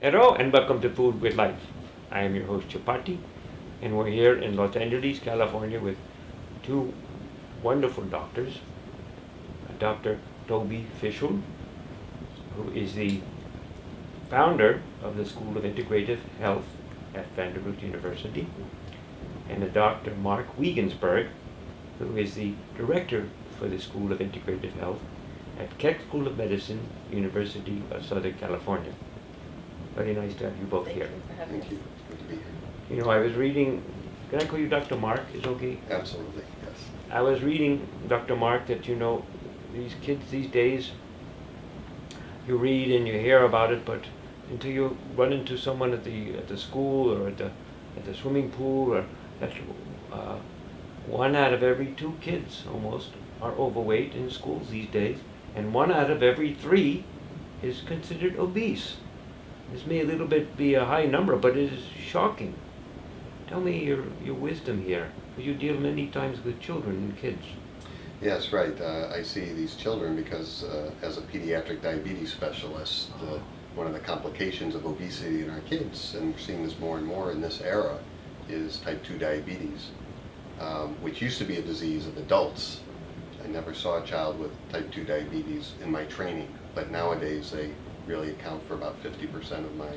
Hello and welcome to Food with Life. I am your host Chapatti, and we're here in Los Angeles, California with two wonderful doctors. Dr. Tobi Fischel, who is the founder of the School of Integrative Health at Vanderbilt University, and Dr. Marc Weigensberg, who is the director for the School of Integrative Health at Keck School of Medicine, University of Southern California. Very nice to have you both here. Thank you for having us. Thank you. Good to be here. You know, I was reading, can I call you Dr. Marc? Is it okay? Absolutely, yes. I was reading, Dr. Marc, that these kids these days, you read and you hear about it, but until you run into someone at the school or at the swimming pool, or that 1 out of every 2 kids almost are overweight in schools these days, and 1 out of every 3 is considered obese. This may a little bit be a high number, but it is shocking. Tell me your wisdom here, because you deal many times with children and kids. Yes, right. I see these children because as a pediatric diabetes specialist, one of the complications of obesity in our kids, and we're seeing this more and more in this era, is type 2 diabetes, which used to be a disease of adults. I never saw a child with type 2 diabetes in my training, but nowadays they really account for about 50% of my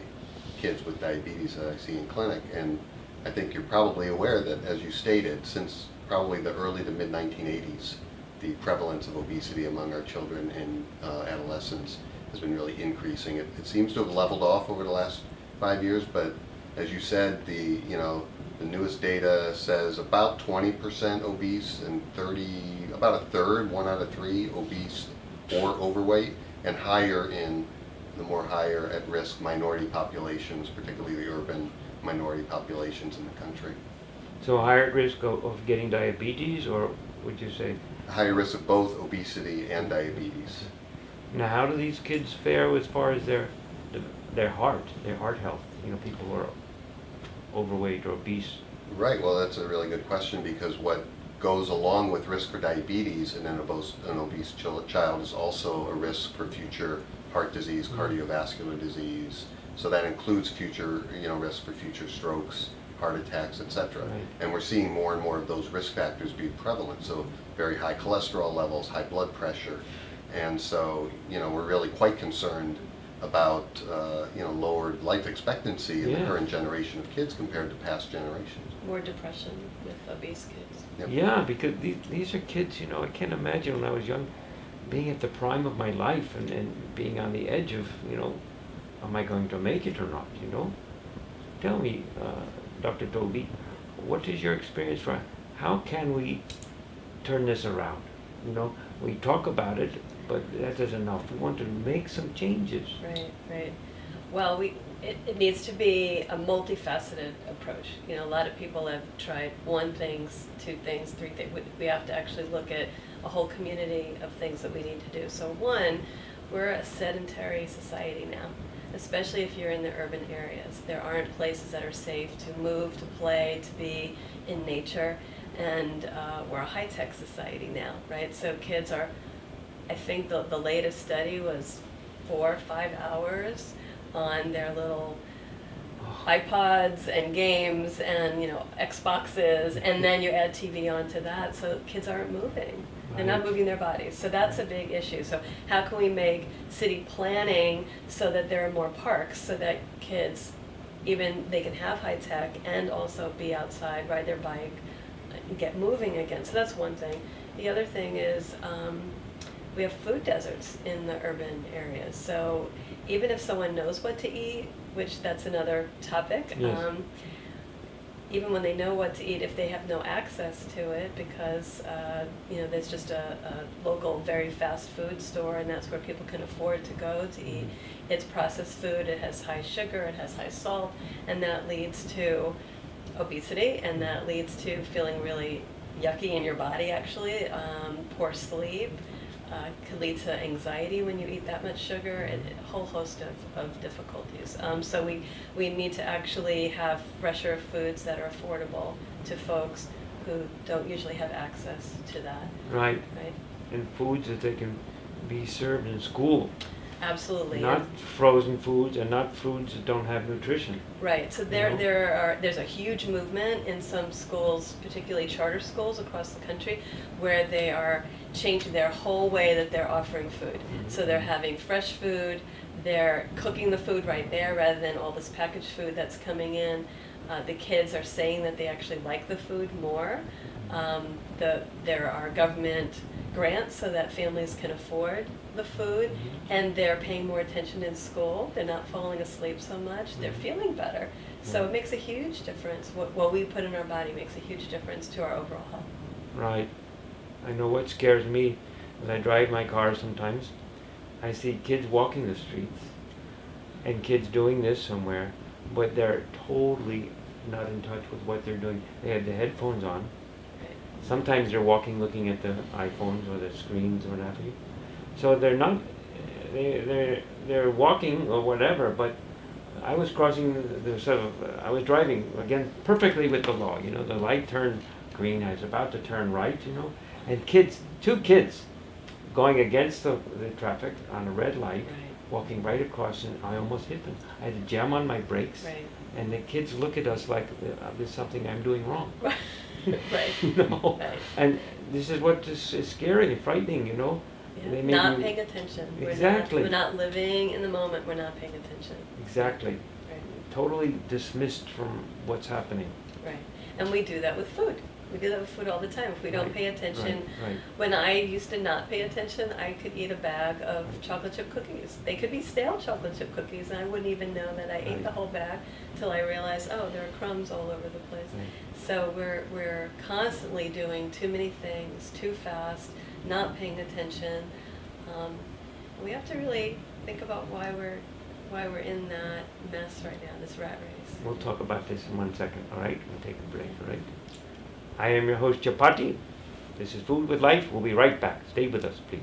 kids with diabetes that I see in clinic. And I think you're probably aware that, as you stated, since probably the early to mid 1980s, the prevalence of obesity among our children and adolescents has been really increasing. It seems to have leveled off over the last 5 years, but as you said, the newest data says about 20% obese and about a third, 1 out of 3 obese or overweight, and higher in the more higher at risk minority populations, particularly the urban minority populations in the country. So higher risk of getting diabetes, or would you say? Higher risk of both obesity and diabetes. Now, how do these kids fare as far as their heart health? People who are overweight or obese. Right, well that's a really good question, because what goes along with risk for diabetes in an obese child is also a risk for future heart disease, cardiovascular disease. So that includes future, risk for future strokes, heart attacks, etc. Right. And we're seeing more and more of those risk factors be prevalent. So very high cholesterol levels, high blood pressure. And so, we're really quite concerned about, lowered life expectancy in the current generation of kids compared to past generations. More depression with obese kids. Yep. Yeah, because these are kids, I can't imagine when I was young being at the prime of my life and being on the edge of, am I going to make it or not, Tell me, Dr. Tobi, what is your experience for how can we turn this around? We talk about it, but that isn't enough. We want to make some changes. Right. Well, it needs to be a multifaceted approach. A lot of people have tried 1 thing, 2 things, 3 things. We have to actually look at a whole community of things that we need to do. So 1, we're a sedentary society now, especially if you're in the urban areas. There aren't places that are safe to move, to play, to be in nature, and we're a high-tech society now, right? So kids are, I think the latest study was 4 or 5 hours on their little iPods and games and Xboxes, and then you add TV onto that, so kids aren't moving. They're not moving their bodies, so that's a big issue. So how can we make city planning so that there are more parks, so that kids, even they can have high tech and also be outside, ride their bike, get moving again. So that's one thing. The other thing is we have food deserts in the urban areas. So even if someone knows what to eat, which that's another topic, Yes. even when they know what to eat, if they have no access to it because there's just a local very fast food store and that's where people can afford to go to eat, it's processed food, it has high sugar, it has high salt, and that leads to obesity, and that leads to feeling really yucky in your body actually, poor sleep, could lead to anxiety when you eat that much sugar, and a whole host of difficulties. So we need to actually have fresher foods that are affordable to folks who don't usually have access to that. Right. Right. And foods that they can be served in school. Absolutely. Not frozen foods and not foods that don't have nutrition. Right, so know? there's a huge movement in some schools, particularly charter schools across the country, where they are changing their whole way that they're offering food. So they're having fresh food, they're cooking the food right there rather than all this packaged food that's coming in. The kids are saying that they actually like the food more. There are government grants so that families can afford the food, and they're paying more attention in school. They're not falling asleep so much. They're feeling better. So it makes a huge difference. What we put in our body makes a huge difference to our overall health. Right. I know what scares me as I drive my car sometimes. I see kids walking the streets and kids doing this somewhere, but they're totally not in touch with what they're doing. They have the headphones on. Right. Sometimes they're walking looking at the iPhones or the screens or what have you. So they're not, they're walking or whatever, but I was crossing the sort of, I was driving, again, perfectly with the law, you know, the light turned green, I was about to turn right, you know, and two kids going against the traffic on a red light, Right. walking right across, and I almost hit them. I had to jam on my brakes, Right. and the kids look at us like there's something I'm doing wrong. Right. You know? Right. And this is what is scary and frightening, you know? Yeah. They make Not you- paying attention. Exactly. We're not living in the moment. We're not paying attention. Exactly. Right. Totally dismissed from what's happening. Right. And we do that with food. We do that with food all the time. If we don't Right, pay attention, right. when I used to not pay attention, I could eat a bag of chocolate chip cookies. They could be stale chocolate chip cookies, and I wouldn't even know that I ate Right. the whole bag till I realized, oh, there are crumbs all over the place. Right. So we're constantly doing too many things, too fast, not paying attention. We have to really think about why we're in that mess right now, this rat race. We'll talk about this in 1 second, all right? We'll take a break, all right? I am your host, Chapatti. This is Food with Life. We'll be right back. Stay with us, please.